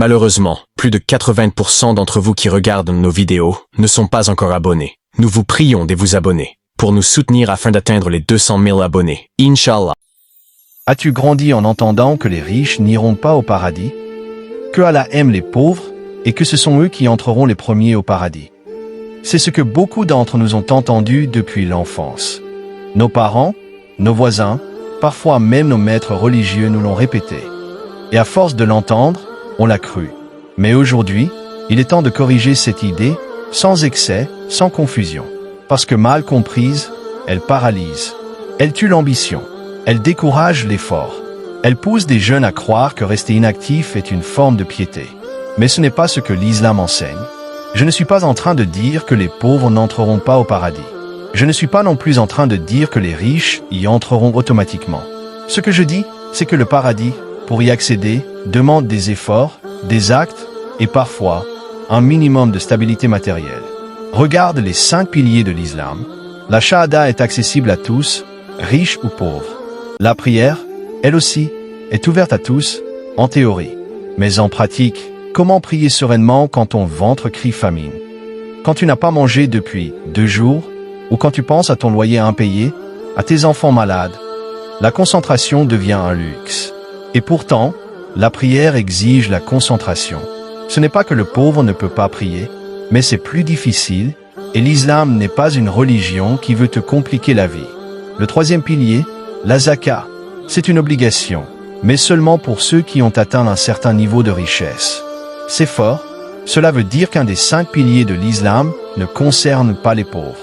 Malheureusement, plus de 80% d'entre vous qui regardent nos vidéos ne sont pas encore abonnés. Nous vous prions de vous abonner pour nous soutenir afin d'atteindre les 200 000 abonnés. Inch'Allah. As-tu grandi en entendant que les riches n'iront pas au paradis? Que Allah aime les pauvres et que ce sont eux qui entreront les premiers au paradis. C'est ce que beaucoup d'entre nous ont entendu depuis l'enfance. Nos parents, nos voisins, parfois même nos maîtres religieux nous l'ont répété. Et à force de l'entendre, on l'a cru. Mais aujourd'hui, il est temps de corriger cette idée, sans excès, sans confusion. Parce que mal comprise, elle paralyse. Elle tue l'ambition. Elle décourage l'effort. Elle pousse des jeunes à croire que rester inactif est une forme de piété. Mais ce n'est pas ce que l'islam enseigne. Je ne suis pas en train de dire que les pauvres n'entreront pas au paradis. Je ne suis pas non plus en train de dire que les riches y entreront automatiquement. Ce que je dis, c'est que le paradis, pour y accéder, demande des efforts, des actes et parfois un minimum de stabilité matérielle. Regarde les 5 piliers de l'islam. La shahada est accessible à tous, riches ou pauvres. La prière, elle aussi, est ouverte à tous, en théorie. Mais en pratique, comment prier sereinement quand ton ventre crie famine? Quand tu n'as pas mangé depuis 2 jours, ou quand tu penses à ton loyer impayé, à tes enfants malades, la concentration devient un luxe. Et pourtant, la prière exige la concentration. Ce n'est pas que le pauvre ne peut pas prier, mais c'est plus difficile, et l'islam n'est pas une religion qui veut te compliquer la vie. Le 3e pilier, la zakat, c'est une obligation, mais seulement pour ceux qui ont atteint un certain niveau de richesse. C'est fort, cela veut dire qu'un des 5 piliers de l'islam ne concerne pas les pauvres.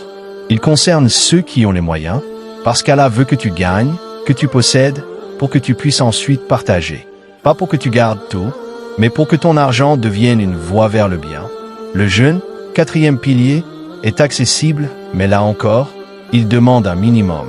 Il concerne ceux qui ont les moyens, parce qu'Allah veut que tu gagnes, que tu possèdes, pour que tu puisses ensuite partager. Pas pour que tu gardes tout, mais pour que ton argent devienne une voie vers le bien. Le jeûne, 4e pilier, est accessible, mais là encore, il demande un minimum.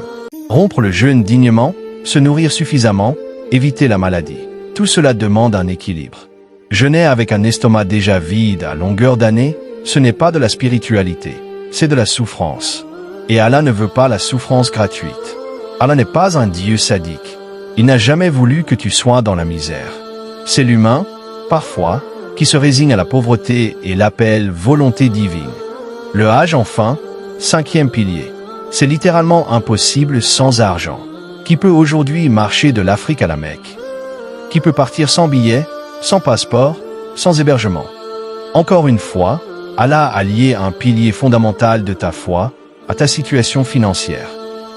Rompre le jeûne dignement, se nourrir suffisamment, éviter la maladie. Tout cela demande un équilibre. Jeûner avec un estomac déjà vide à longueur d'année, ce n'est pas de la spiritualité, c'est de la souffrance. Et Allah ne veut pas la souffrance gratuite. Allah n'est pas un Dieu sadique. Il n'a jamais voulu que tu sois dans la misère. C'est l'humain, parfois, qui se résigne à la pauvreté et l'appelle volonté divine. Le Hajj enfin, 5e pilier. C'est littéralement impossible sans argent. Qui peut aujourd'hui marcher de l'Afrique à la Mecque? Qui peut partir sans billet, sans passeport, sans hébergement? Encore une fois, Allah a lié un pilier fondamental de ta foi à ta situation financière.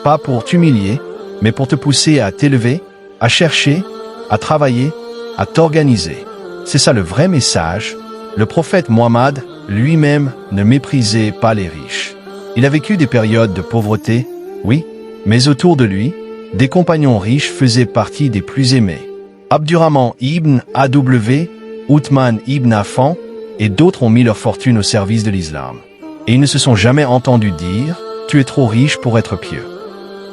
Pas pour t'humilier, mais pour te pousser à t'élever, à chercher, à travailler, à t'organiser. C'est ça le vrai message. Le prophète Mohammed, lui-même, ne méprisait pas les riches. Il a vécu des périodes de pauvreté, oui, mais autour de lui, des compagnons riches faisaient partie des plus aimés. Abdurrahman ibn Aw, Uthman ibn Affan et d'autres ont mis leur fortune au service de l'islam. Et ils ne se sont jamais entendus dire « Tu es trop riche pour être pieux ».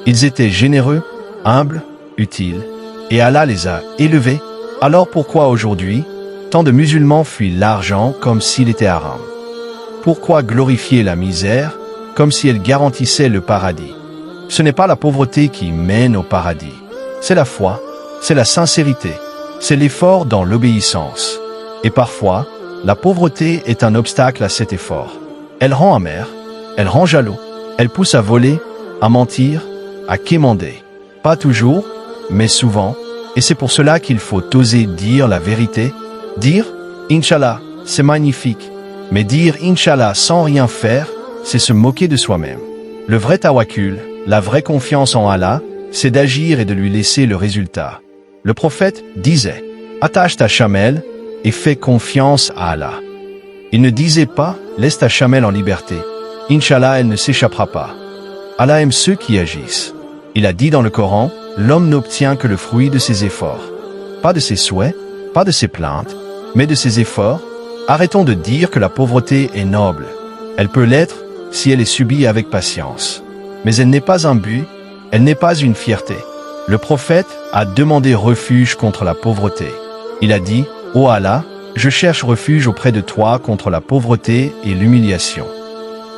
Ils étaient généreux, humbles, utiles, et Allah les a élevés. Alors pourquoi aujourd'hui, tant de musulmans fuient l'argent comme s'il était haram? Pourquoi glorifier la misère comme si elle garantissait le paradis? Ce n'est pas la pauvreté qui mène au paradis. C'est la foi, c'est la sincérité, c'est l'effort dans l'obéissance. Et parfois, la pauvreté est un obstacle à cet effort. Elle rend amer, elle rend jaloux, elle pousse à voler, à mentir, à quémander. Pas toujours, mais souvent, et c'est pour cela qu'il faut oser dire la vérité. Dire « Inch'Allah », c'est magnifique, mais dire « Inch'Allah » sans rien faire, c'est se moquer de soi-même. Le vrai tawakkul, la vraie confiance en Allah, c'est d'agir et de lui laisser le résultat. Le prophète disait « Attache ta chamelle et fais confiance à Allah ». Il ne disait pas « Laisse ta chamelle en liberté, Inch'Allah elle ne s'échappera pas ». Allah aime ceux qui agissent. Il a dit dans le Coran « L'homme n'obtient que le fruit de ses efforts ». Pas de ses souhaits, pas de ses plaintes, mais de ses efforts. Arrêtons de dire que la pauvreté est noble. Elle peut l'être si elle est subie avec patience. Mais elle n'est pas un but, elle n'est pas une fierté. Le prophète a demandé refuge contre la pauvreté. Il a dit « Ô Allah, je cherche refuge auprès de toi contre la pauvreté et l'humiliation ».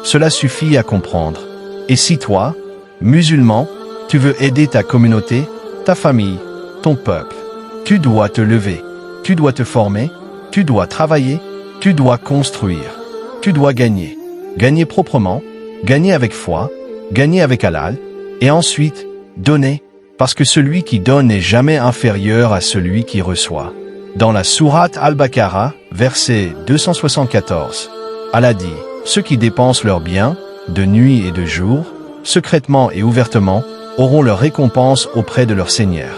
Cela suffit à comprendre. Et si toi, musulman, tu veux aider ta communauté, ta famille, ton peuple, tu dois te lever, tu dois te former, Tu dois travailler, tu dois construire, tu dois gagner. Gagner proprement, gagner avec foi, gagner avec halal, et ensuite, donner, parce que celui qui donne n'est jamais inférieur à celui qui reçoit. Dans la sourate Al-Baqarah, verset 274, Allah dit, ceux qui dépensent leurs biens, de nuit et de jour, secrètement et ouvertement, auront leur récompense auprès de leur Seigneur.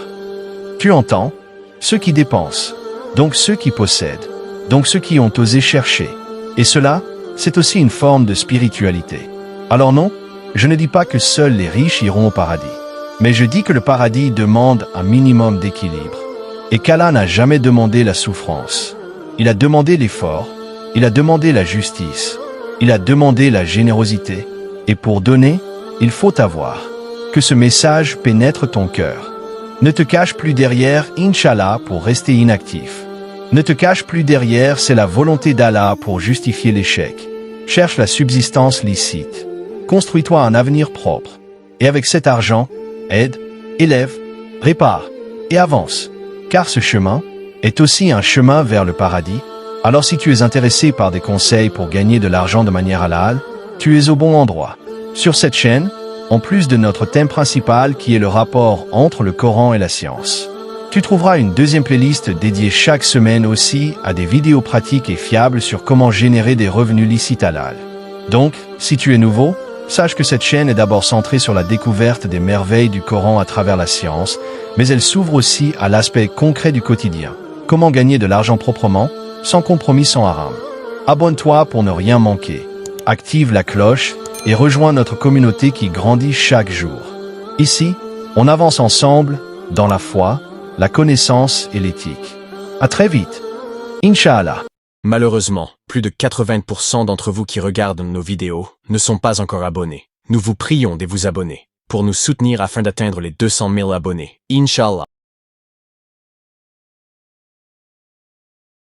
Tu entends? Ceux qui dépensent, donc ceux qui possèdent, donc ceux qui ont osé chercher. Et cela, c'est aussi une forme de spiritualité. Alors non, je ne dis pas que seuls les riches iront au paradis. Mais je dis que le paradis demande un minimum d'équilibre. Et qu'Allah n'a jamais demandé la souffrance. Il a demandé l'effort, il a demandé la justice, il a demandé la générosité. Et pour donner, il faut avoir. Que ce message pénètre ton cœur. Ne te cache plus derrière Inch'Allah pour rester inactif. Ne te cache plus derrière c'est la volonté d'Allah pour justifier l'échec. Cherche la subsistance licite. Construis-toi un avenir propre. Et avec cet argent, aide, élève, répare et avance. Car ce chemin est aussi un chemin vers le paradis. Alors si tu es intéressé par des conseils pour gagner de l'argent de manière halal, tu es au bon endroit. Sur cette chaîne, en plus de notre thème principal qui est le rapport entre le Coran et la science, tu trouveras une deuxième playlist dédiée chaque semaine aussi à des vidéos pratiques et fiables sur comment générer des revenus licites halal. Donc, si tu es nouveau, sache que cette chaîne est d'abord centrée sur la découverte des merveilles du Coran à travers la science, mais elle s'ouvre aussi à l'aspect concret du quotidien. Comment gagner de l'argent proprement, sans compromis, sans haram. Abonne-toi pour ne rien manquer. Active la cloche et rejoins notre communauté qui grandit chaque jour. Ici, on avance ensemble dans la foi, la connaissance et l'éthique. À très vite. Inch'Allah. Malheureusement, plus de 80% d'entre vous qui regardent nos vidéos ne sont pas encore abonnés. Nous vous prions de vous abonner pour nous soutenir afin d'atteindre les 200 000 abonnés. Inch'Allah.